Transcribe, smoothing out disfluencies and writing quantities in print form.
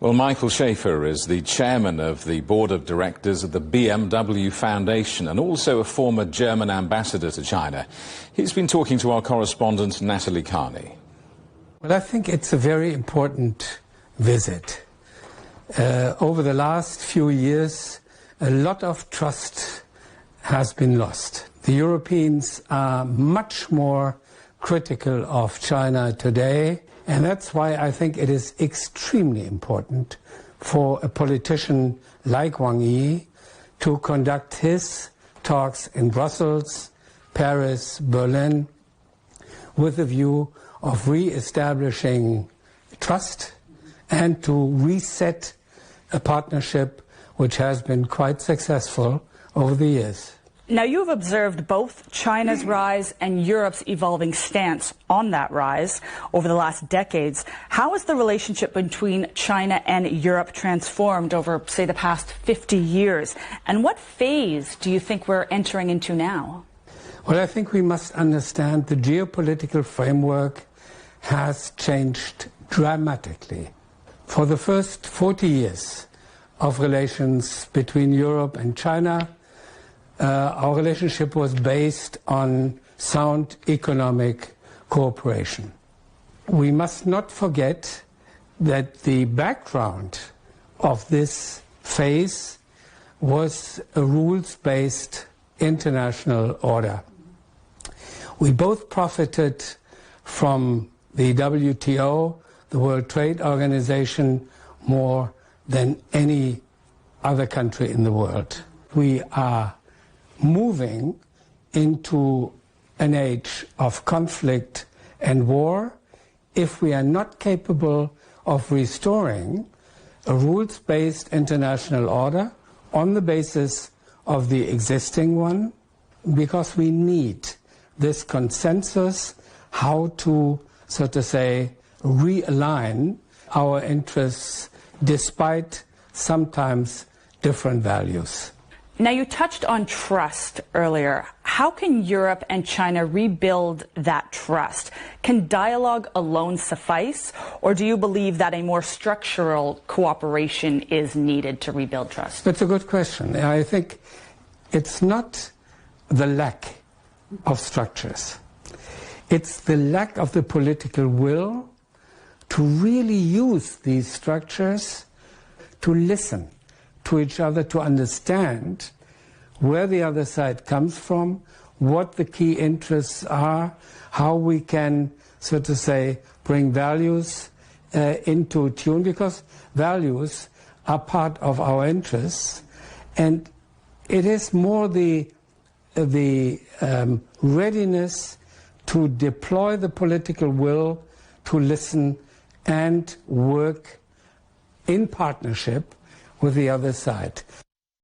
Well, Michael Schaefer is the chairman of the board of directors of the BMW Foundation and also a former German ambassador to China. He's been talking to our correspondent, Natalie Carney. Well, I think it's a very important visit. Over the last few years, a lot of trust has been lost. The Europeans are much more critical of China today, and that's why I think it is extremely important for a politician like Wang Yi to conduct his talks in Brussels, Paris, Berlin, with a view of re-establishing trust and to reset a partnership which has been quite successful over the years. Now, you've observed both China's rise and Europe's evolving stance on that rise over the last decades. How has the relationship between China and Europe transformed over, say, the past 50 years? And what phase do you think we're entering into now? Well, I think we must understand the geopolitical framework has changed dramatically. For the first 40 years of relations between Europe and China, our relationship was based on sound economic cooperation. We must not forget that the background of this phase was a rules-based international order. We both profited from the WTO, the World Trade Organization, more than any other country in the world. We are moving into an age of conflict and war if we are not capable of restoring a rules-based international order on the basis of the existing one, because we need this consensus how to, so to say, realign our interests despite sometimes different values. Now, you touched on trust earlier. How can Europe and China rebuild that trust? Can dialogue alone suffice, or do you believe that a more structural cooperation is needed to rebuild trust? That's a good question. I think it's not the lack of structures. It's the lack of the political will to really use these structures to listen to each other, to understand where the other side comes from, what the key interests are, how we can, so to say, bring values into tune, because values are part of our interests. And it is more the readiness to deploy the political will to listen and work in partnership with the other side.